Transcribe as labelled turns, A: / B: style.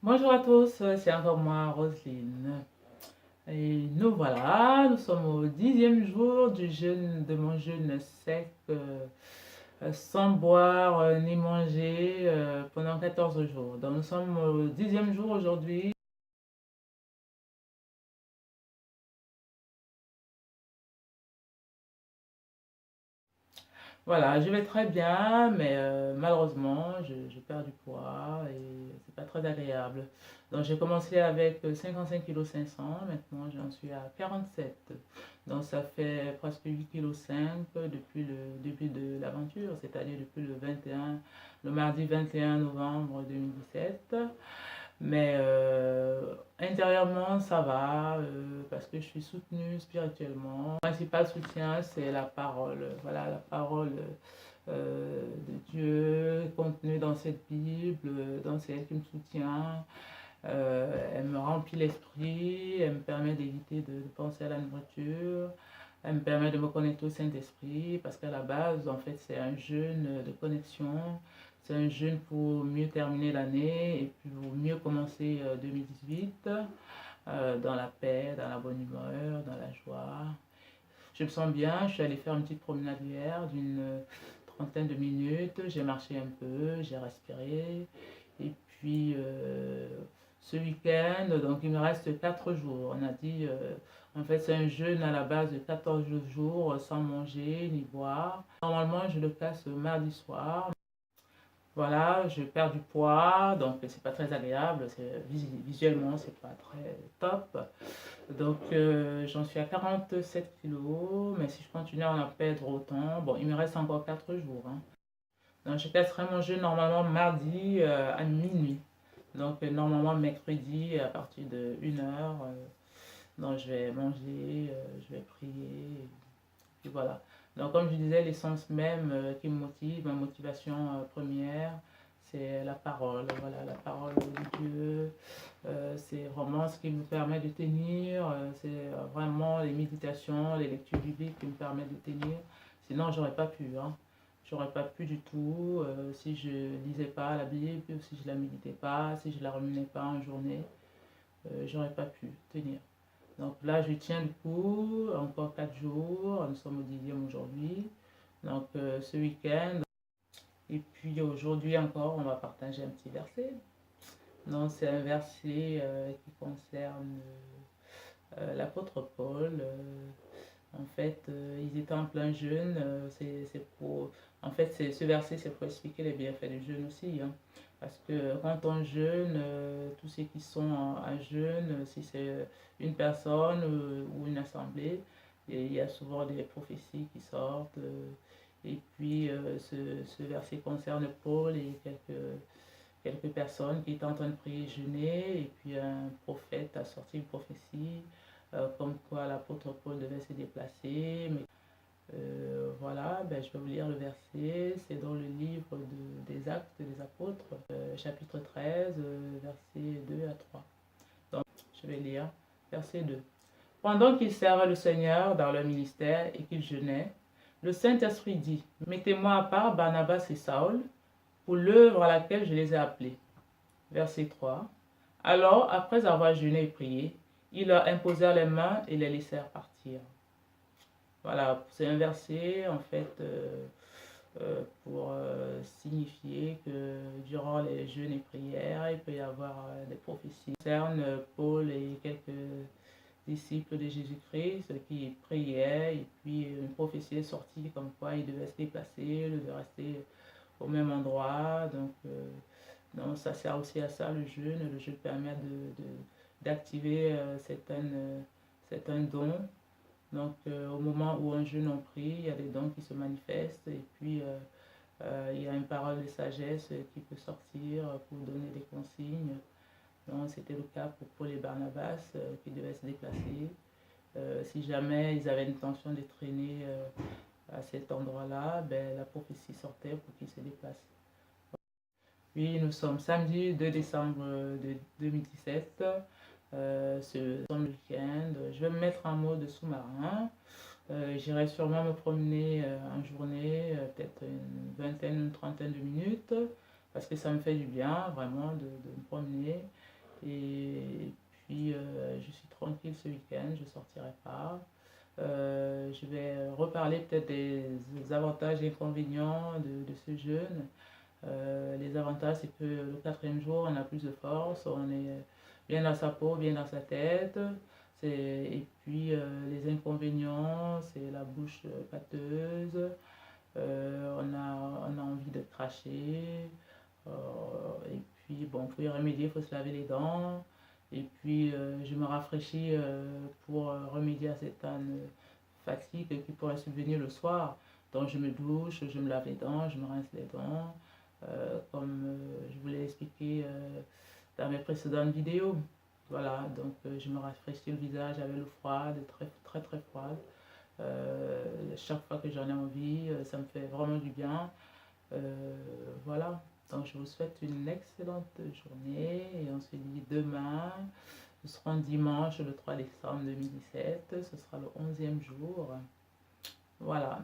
A: Bonjour à tous, c'est encore moi, Roselyne. Et nous voilà, nous sommes au 10e jour du jeûne, de mon jeûne sec, sans boire ni manger pendant 14 jours. Donc nous sommes au 10e jour aujourd'hui. Voilà, je vais très bien, mais malheureusement, je perds du poids et c'est pas très agréable. Donc j'ai commencé avec 55,5 kg, maintenant j'en suis à 47. Donc ça fait presque 8,5 kg depuis le début de l'aventure, c'est-à-dire depuis le mardi 21 novembre 2017. Mais intérieurement, ça va parce que je suis soutenue spirituellement. Le principal soutien, c'est la parole. Voilà, la parole de Dieu contenue dans cette Bible, dans celle qui me soutient. Elle me remplit l'esprit, elle me permet d'éviter de penser à la nourriture. Elle me permet de me connecter au Saint-Esprit parce qu'à la base, en fait, c'est un jeûne de connexion. C'est un jeûne pour mieux terminer l'année et pour mieux commencer 2018 dans la paix, dans la bonne humeur, dans la joie. Je me sens bien, je suis allée faire une petite promenade hier d'une trentaine de minutes. J'ai marché un peu, j'ai respiré. Et puis ce week-end, donc il me reste 4 jours. On a dit, en fait, c'est un jeûne à la base de 14 jours sans manger ni boire. Normalement, je le casse mardi soir. Voilà, je perds du poids, donc c'est pas très agréable, visuellement c'est pas très top. Donc j'en suis à 47 kilos, mais si je continue à en perdre autant, bon, il me reste encore 4 jours, hein. Donc je casserai mon jeu normalement mardi à minuit. Donc normalement mercredi à partir de 1 heure, donc je vais manger, je vais prier, et puis voilà. Donc comme je disais, l'essence même qui me motive, ma motivation première, c'est la parole. Voilà, la parole de Dieu. C'est vraiment ce qui me permet de tenir. C'est vraiment les méditations, les lectures bibliques qui me permettent de tenir. Sinon, j'aurais pas pu, hein. J'aurais pas pu du tout si je lisais pas la Bible, si je la méditais pas, si je la ruminais pas en journée. J'aurais pas pu tenir. Donc là, je tiens le coup, encore 4 jours, nous sommes au 10e aujourd'hui. Donc ce week-end, et puis aujourd'hui encore, on va partager un petit verset. Donc c'est un verset qui concerne l'apôtre Paul. En fait, ils étaient en plein jeûne. En fait, ce verset, c'est pour expliquer les bienfaits du jeûne aussi, hein. Parce que quand on jeûne, tous ceux qui sont en jeûne, si c'est une personne ou une assemblée, il y a souvent des prophéties qui sortent. Et puis, ce verset concerne Paul et quelques personnes qui étaient en train de prier et jeûner. Et puis, un prophète a sorti une prophétie comme quoi l'apôtre Paul devait se déplacer. Mais voilà, ben, je vais vous lire le verset. C'est dans le livre des Actes des Apôtres, chapitre 13, versets 2 à 3. Donc, je vais lire verset 2. Pendant qu'ils servaient le Seigneur dans leur ministère et qu'ils jeûnaient, le Saint-Esprit dit, mettez-moi à part Barnabas et Saul pour l'œuvre à laquelle je les ai appelés. Verset 3. Alors, après avoir jeûné et prié, ils leur imposèrent les mains et les laissèrent partir. Voilà, c'est un verset en fait pour signifier que durant les jeûnes et prières, il peut y avoir des prophéties qui concernent Paul et quelques disciples de Jésus-Christ qui priaient et puis une prophétie est sortie comme quoi ils devaient se déplacer, ils devaient rester au même endroit. Donc ça sert aussi à ça le jeûne. Le jeûne permet d'activer certains dons. Donc, au moment où on jeûne, on prie, il y a des dons qui se manifestent et puis il y a une parole de sagesse qui peut sortir pour donner des consignes. Donc, c'était le cas pour Paul et Barnabas qui devaient se déplacer. Si jamais ils avaient l'intention de traîner à cet endroit-là, ben, la prophétie sortait pour qu'ils se déplacent. Puis, nous sommes samedi 2 décembre de 2017. Ce week-end, je vais me mettre en mode sous-marin. J'irai sûrement me promener en journée, peut-être une trentaine de minutes, parce que ça me fait du bien vraiment de me promener. Et puis, je suis tranquille ce week-end, je ne sortirai pas. Je vais reparler peut-être des avantages et inconvénients de ce jeûne. Les avantages, c'est que le quatrième jour, on a plus de force, on est bien dans sa peau, bien dans sa tête. Et puis, les inconvénients, c'est la bouche pâteuse, on a envie de cracher. Et puis, bon, pour y remédier, il faut se laver les dents. Et puis, je me rafraîchis pour remédier à cette fatigue qui pourrait subvenir le soir. Donc, je me douche, je me lave les dents, je me rince les dents, comme je vous l'ai expliqué dans mes précédentes vidéos. Voilà, donc je me rafraîchis le visage avec l'eau froide, très très très froide. Chaque fois que j'en ai envie, ça me fait vraiment du bien. Voilà, donc je vous souhaite une excellente journée et on se dit demain. Ce sera dimanche le 3 décembre 2017, ce sera le 11e jour. Voilà.